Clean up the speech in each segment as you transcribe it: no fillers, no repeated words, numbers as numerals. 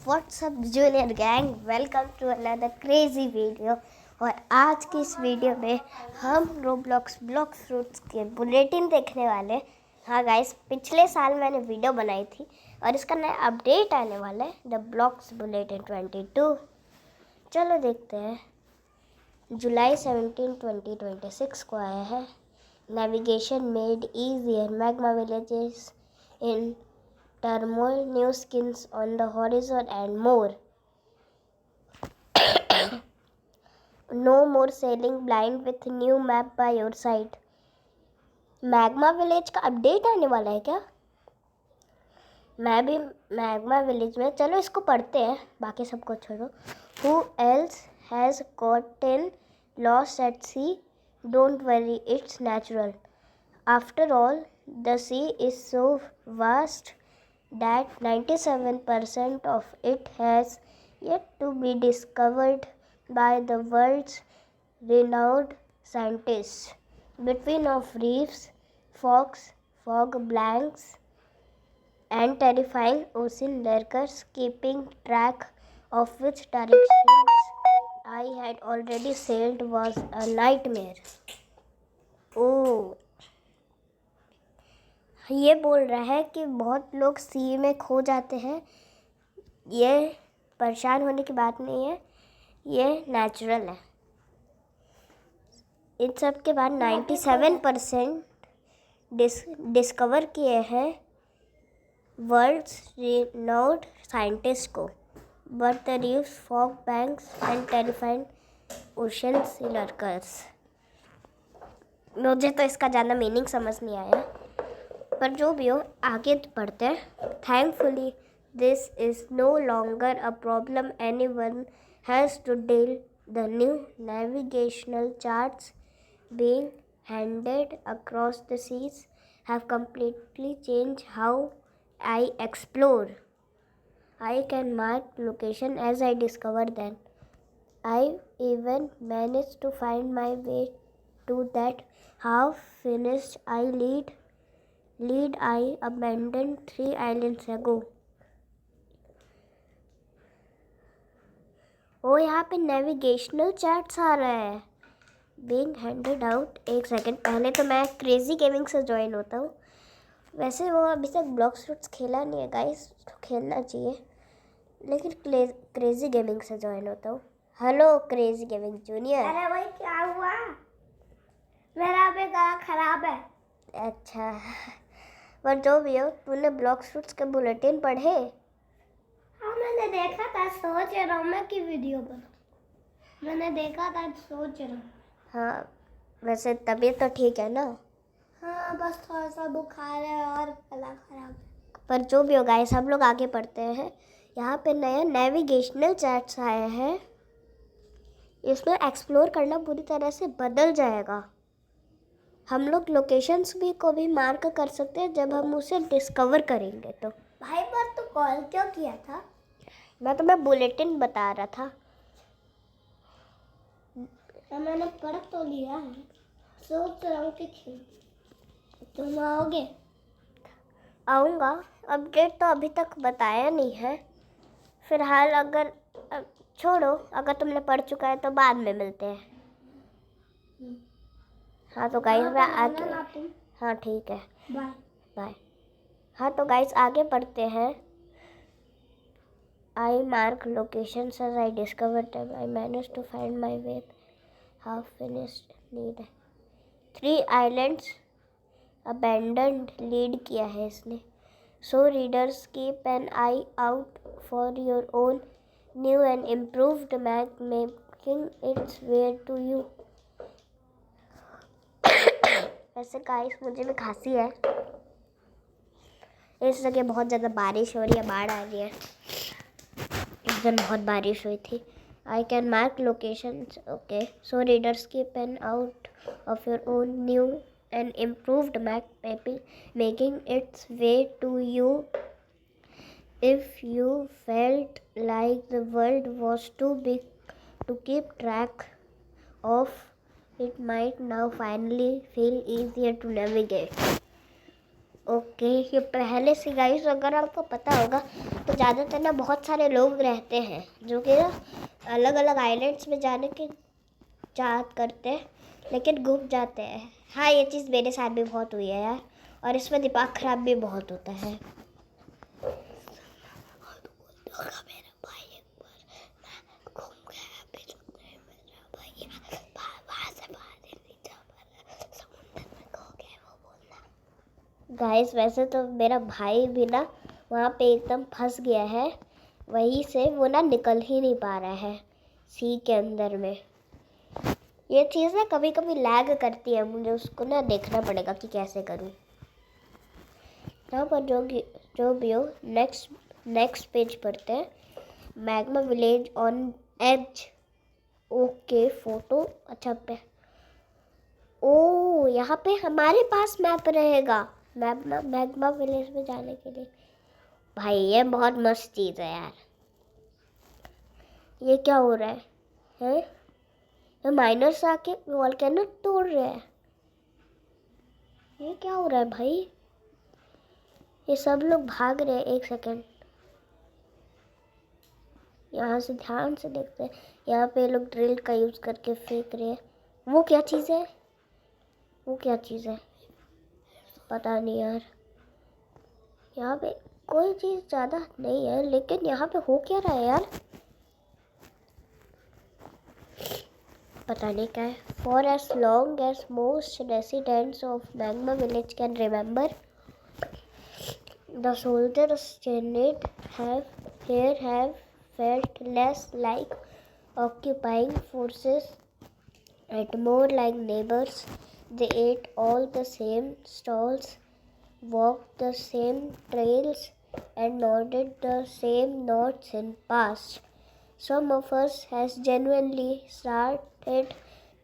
What's up junior gang, welcome to another crazy video. और आज की इस वीडियो में हम रोब्लॉक्स ब्लॉक्स फ्रूट्स के बुलेटिन देखने वाले। हाँ गाइस, पिछले साल मैंने वीडियो बनाई थी और इसका नया अपडेट आने वाला है, द ब्लॉक्स बुलेटिन 22। चलो देखते हैं। जुलाई 17, 2026 को आया है। Navigation made easier, magma villages in turmoil, new skins on the horizon and more. No more sailing blind with new map by your side. Magma village का अपडेट आने वाला है क्या? मैं भी मैग्मा विलेज में, चलो इसको पढ़ते हैं, बाकी सबको छोड़ो। Who else has gotten lost at sea? Don't worry, it's natural. After all, the sea is so vast that 97% of it has yet to be discovered by the world's renowned scientists. Between of reefs, fogs, fog blanks, and terrifying ocean lurkers, keeping track of which directions I had already sailed was a nightmare. Oh, ये बोल रहा है कि बहुत लोग सी में खो जाते हैं। ये परेशान होने की बात नहीं है, ये नेचुरल है। इन सब के बाद 97% डिस्कवर किए हैं वर्ल्ड्स रिनाउंड साइंटिस्ट को। But the reefs, fog banks and terrifying ocean lurkers. मुझे तो इसका ज़्यादा मीनिंग समझ नहीं आया, पर जो भी हो आगे पढ़ते हैं। Thankfully this is no longer a problem anyone has to deal. The new navigational charts being handed across the seas have completely changed how I explore. I can mark location as I discover them. I even managed to find my way to that half finished lead I abandoned 3 islands ago. ओ, यहाँ पे navigational charts आ रहा है, being handed out. एक second, पहले तो मैं crazy gaming से join होता हूँ। वैसे वो अभी तक ब्लॉक्स फ्रूट्स खेला नहीं है गाइस, तो खेलना चाहिए, लेकिन क्रेजी गेमिंग से ज्वाइन होता हूँ। Hello crazy gaming junior. अरे भाई क्या हुआ? मेरा भी गला खराब है। अच्छा, पर जो भी हो, तूने ब्लॉक्स फ्रूट्स के बुलेटिन पढ़े? हाँ, मैंने देखा था, सोच रहा हूँ मैं कि वीडियो पर मैंने देखा था, सोच रहा हूँ। हाँ, वैसे तबीयत तो ठीक है ना? हाँ, बस थोड़ा सा बुखार है और गला खराब है। पर जो भी हो गाइस, हम लोग आगे पढ़ते हैं। यहाँ पे नया नेविगेशनल चार्ट्स आए हैं। इसमें एक्सप्लोर करना पूरी तरह से बदल जाएगा। हम लोग लोकेशंस को भी मार्क कर सकते हैं जब हम उसे डिस्कवर करेंगे। तो भाई, पर तू कॉल क्यों किया था? मैं तुम्हें बुलेटिन बता रहा था। तो मैंने पढ़ तो लिया है, सोच रहा हूँ कि तुम आओगे? आऊँगा, अपडेट तो अभी तक बताया नहीं है। फिलहाल अगर छोड़ो, अगर तुमने पढ़ चुका है तो बाद में मिलते हैं। हाँ तो गाइस मैं आगे, हाँ ठीक है, बाय बाय। हाँ तो गाइस आगे पढ़ते हैं। I mark locations as I discovered them. I managed to find my way. Half finished lead. 3 islands abandoned lead किया है इसने. So readers, keep an eye out for your own new and improved map making its way to you. वैसे guys मुझे भी खांसी है, इस जगह बहुत ज़्यादा बारिश हो रही है, बाढ़ आ रही है। इस दिन बहुत बारिश हुई थी। I can mark locations. Okay, so readers, keep an out of your own new and improved map making its way to you. If you felt like the world was too big to keep track of, it might now finally feel easier to navigate. Okay, ये पहले से guys अगर आपको पता होगा तो ज़्यादातर ना बहुत सारे लोग रहते हैं जो कि ना अलग अलग आइलैंड्स में जाने की चाहत करते हैं लेकिन घूम जाते हैं। हाँ, ये चीज़ मेरे साथ भी बहुत हुई है यार, और इसमें दिमाग खराब भी बहुत होता है। गाइस वैसे तो मेरा भाई भी ना वहाँ पे एकदम फंस गया है, वहीं से वो ना निकल ही नहीं पा रहा है सी के अंदर में। ये चीज़ ना कभी कभी लैग करती है, मुझे उसको ना देखना पड़ेगा कि कैसे करूँ। यहाँ पर जो भी हो, नेक्स्ट पेज पढ़ते हैं। Magma village on edge. Okay, photo अच्छा पे। ओ, यहाँ पे हमारे पास मैप रहेगा मैग्मा विलेज में जाने के लिए। भाई ये बहुत मस्त चीज़ है यार। ये क्या हो रहा है हैं? ये माइनर्स आके वॉल्केनो तोड़ रहे हैं। ये क्या हो रहा है भाई? ये सब लोग भाग रहे हैं। एक सेकेंड, यहाँ से ध्यान से देखते हैं। यहाँ पे लोग ड्रिल का यूज करके फेंक रहे हैं। वो क्या चीज़ है? वो क्या चीज़ है? पता नहीं यार। यहाँ पे कोई चीज़ ज़्यादा नहीं है, लेकिन यहाँ पे हो क्या रहा है यार? पता नहीं क्या है। For as long as most residents of Magma Village can remember, the soldiers stationed have felt less like occupying forces and more like neighbors. They ate all the same stalls, walked the same trails, and nodded the same nods in past. Some of us has genuinely started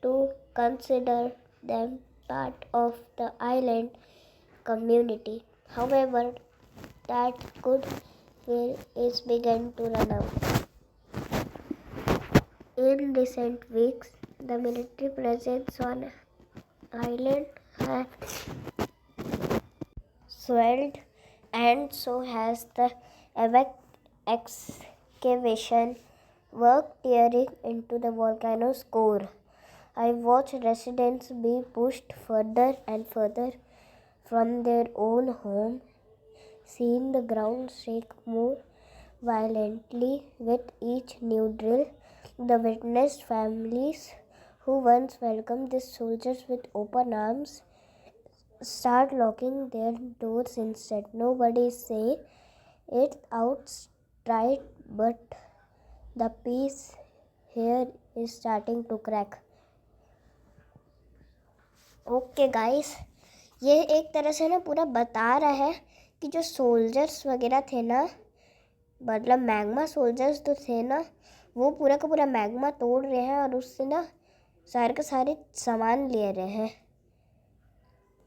to consider them part of the island community. However, that goodwill is beginning to run out. In recent weeks, the military presence on island has swelled, and so has the excavation work tearing into the volcano's core. I watch residents be pushed further and further from their own home, seeing the ground shake more violently with each new drill. The witnessed families who once welcomed these soldiers with open arms start locking their doors instead. Nobody is saying it outright, but the peace here is starting to crack. Okay guys, ये एक तरह से ना पूरा बता रहा है कि जो सोल्जर्स वगैरह थे ना, मतलब मैग्मा सोल्जर्स तो थे ना, वो पूरा का पूरा मैग्मा तोड़ रहे हैं और उससे ना सारे के सारे सामान ले रहे हैं।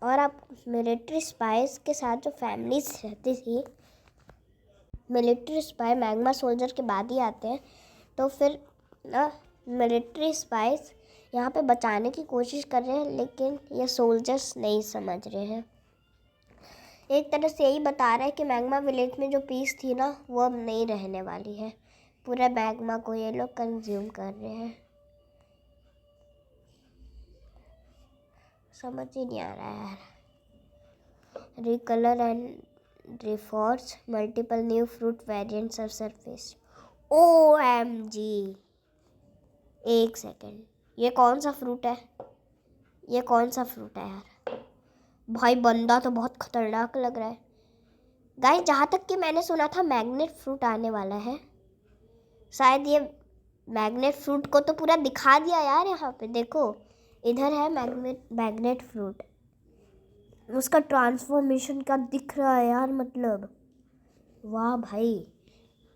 और आप मिलिट्री स्पाइस के साथ जो फैमिलीज रहती थी, मिलिट्री स्पाई मैग्मा सोल्जर के बाद ही आते हैं, तो फिर ना मिलिट्री स्पाइस यहाँ पे बचाने की कोशिश कर रहे हैं, लेकिन ये सोल्जर्स नहीं समझ रहे हैं। एक तरह से यही बता रहा है कि मैग्मा विलेज में जो पीस थी ना, वो अब नहीं रहने वाली है। पूरा मैग्मा को ये लोग कंज्यूम कर रहे हैं। समझ ही नहीं आ रहा है यार। रिकलर and reforged, multiple new fruit variants are surfaced. OMG! एक सेकेंड, ये कौन सा फ्रूट है? ये कौन सा फ्रूट है यार? भाई बंदा तो बहुत खतरनाक लग रहा है। गाइस, जहाँ तक कि मैंने सुना था मैग्नेट फ्रूट आने वाला है। शायद ये मैग्नेट फ्रूट को तो पूरा दिखा दिया यार। यहाँ पे देखो, इधर है मैग्नेट फ्रूट। उसका ट्रांसफॉर्मेशन का दिख रहा है यार, मतलब वाह भाई।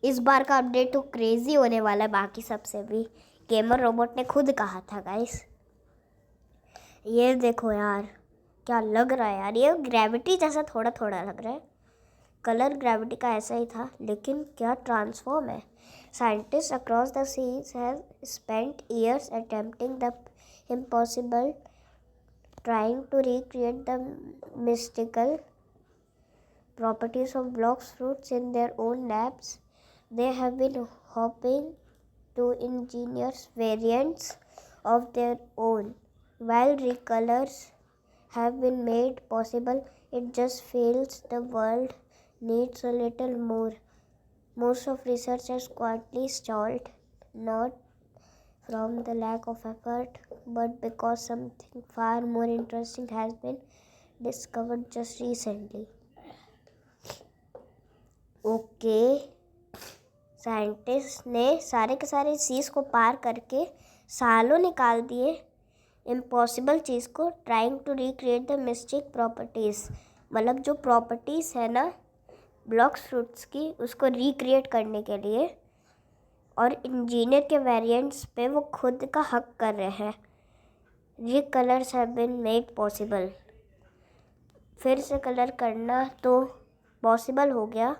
इस बार का अपडेट तो क्रेजी होने वाला है बाकी सबसे भी। गेमर रोबोट ने खुद कहा था गाइस। ये देखो यार, क्या लग रहा है यार, ये ग्रेविटी जैसा थोड़ा थोड़ा लग रहा है। कलर ग्रेविटी का ऐसा ही था, लेकिन क्या ट्रांसफॉर्म है। Scientist across the seas have spent years attempting the impossible, trying to recreate the mystical properties of blocks fruits in their own labs. They have been hoping to engineer variants of their own. While recolors have been made possible, it just feels the world needs a little more. Most of research has quietly stalled, not from the lack of effort, but because something far more interesting has been discovered just recently. Okay, scientist ने सारे के सारे चीज़ को पार करके सालों निकाल दिए impossible चीज़ को, trying to recreate the mystic properties. मतलब जो प्रॉपर्टीज़ है ना ब्लॉक्स फ्रूट्स की, उसको रिक्रिएट करने के लिए, और इंजीनियर के वेरिएंट्स पे वो खुद का हक कर रहे हैं। ये colours have been made possible. फिर से कलर करना तो पॉसिबल हो गया,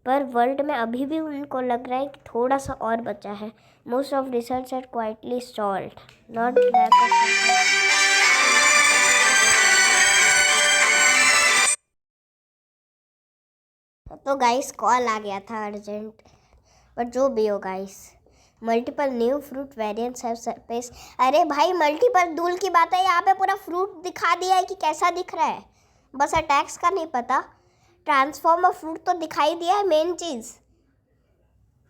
पर वर्ल्ड में अभी भी उनको लग रहा है कि थोड़ा सा और बचा है। Most of research are quietly stalled, not lack of. तो गाइस कॉल आ गया था अर्जेंट, बट जो भी हो guys, multiple new fruit variants have surface. अरे भाई मल्टीपल दूल की बात है, यहाँ पे पूरा फ्रूट दिखा दिया है कि कैसा दिख रहा है, बस अटैक्स का नहीं पता। ट्रांसफॉर्म ऑफ फ्रूट तो दिखाई दिया है मेन चीज़,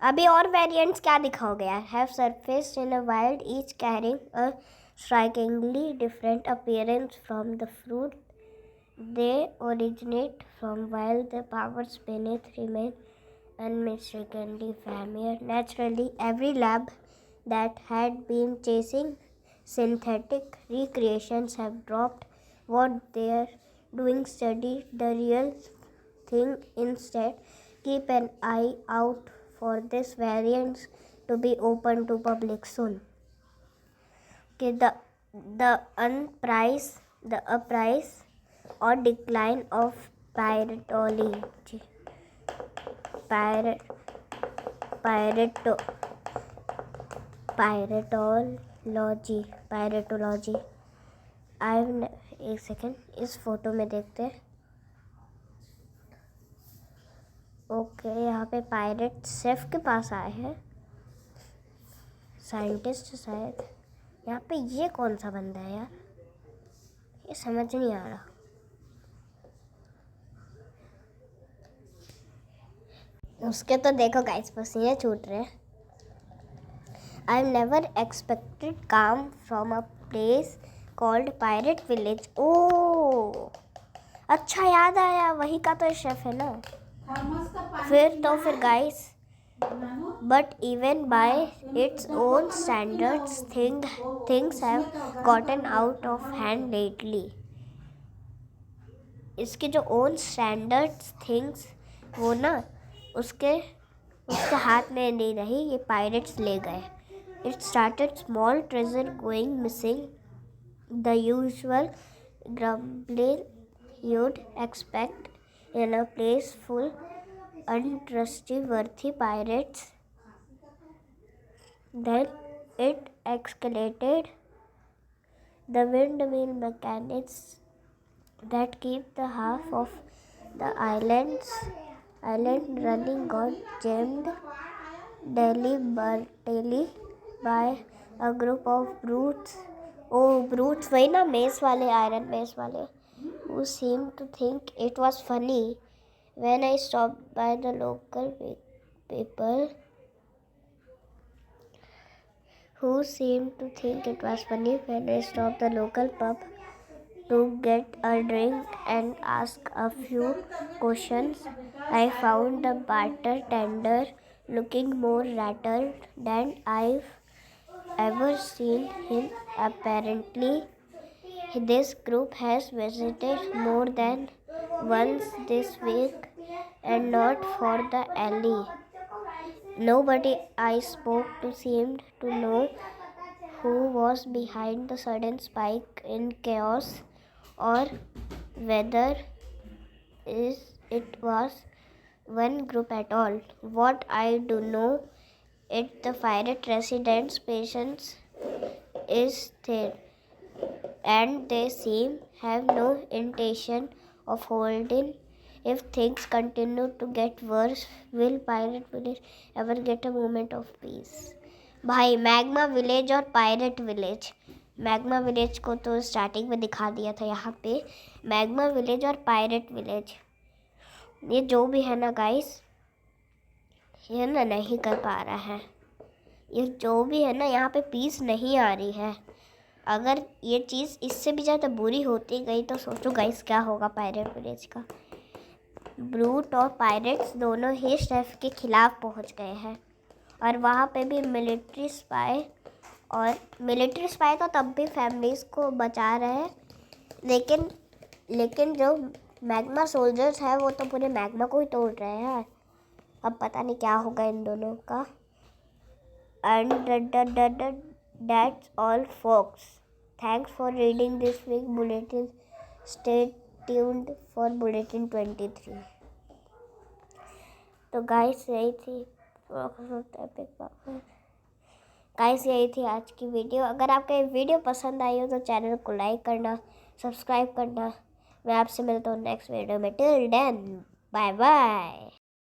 अभी और वेरिएंट्स क्या दिखाओगे यार। Have surfaced in a wild each carrying a strikingly different appearance from the fruit they originate from, while the powers beneath remain unmistakably familiar. Naturally, every lab that had been chasing synthetic recreations have dropped what they're doing, study the real thing instead. Keep an eye out for this variants to be open to public soon. Okay, the uprise or decline of pyretology. Pyretology. एक second, इस photo में देखते हैं। Okay, यहाँ पे pirate safe के पास आए हैं साइंटिस्ट शायद। यहाँ पे ये कौन सा बंदा है यार, ये समझ नहीं आ रहा। उसके तो देखो गाइस पसीने छूट रहे हैं। I never expected come from a place called pirate village. ओ अच्छा, याद आया, वही का तो शेफ है ना। फिर guys, but even bye its own standards things have gotten out of hand lately. इसके जो ओन स्टैंडर्ड्स थिंग्स, वो ना उसके हाथ में नहीं रही, ये पायरेट्स ले गए। It started small treasure going missing, the usual grumbling you'd expect in a place full untrustworthy pirates. Then it escalated. The windmill mechanics that keep the half of the island running got jammed deliberately by a group of brutes. Oh, brutes, वही ना mess वाले, iron mess वाले, who seemed to think it was funny when I stopped by the local people, who seemed to think it was funny when I stopped the local pub to get a drink and ask a few questions. I found the bartender looking more rattled than I've ever seen him. Apparently, this group has visited more than once this week, and not for the alley. Nobody I spoke to seemed to know who was behind the sudden spike in chaos, or whether it was one group at all. What I do know is the pirate residents' patience is thin, and they seem have no intention of holding. If things continue to get worse, will Pirate Village ever get a moment of peace? भाई magma village और pirate village, magma village को तो starting में दिखा दिया था, यहाँ पे मैग्मा विलेज और पायरेट विलेज, ये जो भी है ना गाइस, ये ना नहीं कर पा रहा है, ये जो भी है ना यहाँ पे पीस नहीं आ रही है। अगर ये चीज़ इससे भी ज़्यादा बुरी होती गई तो सोचो गाइस क्या होगा पायरेट विलेज का। ब्रूट और पायरेट्स दोनों ही शेफ के खिलाफ पहुंच गए हैं और वहाँ पे भी मिलिट्री स्पाई, और मिलिट्री स्पाई तो तब भी फैमिलीज़ को बचा रहे हैं, लेकिन जो मैग्मा सोल्जर्स हैं वो तो पूरे मैग्मा को ही तोड़ रहे हैं। अब पता नहीं क्या होगा इन दोनों का। And that's all folks. Thanks for reading this week bulletin. Stay tuned for bulletin 23. तो गाइस यही थी आज की वीडियो। अगर आपको ये वीडियो पसंद आई हो तो चैनल को लाइक करना, सब्सक्राइब करना। मैं आपसे मिलता हूँ नेक्स्ट वीडियो में। Till then bye bye.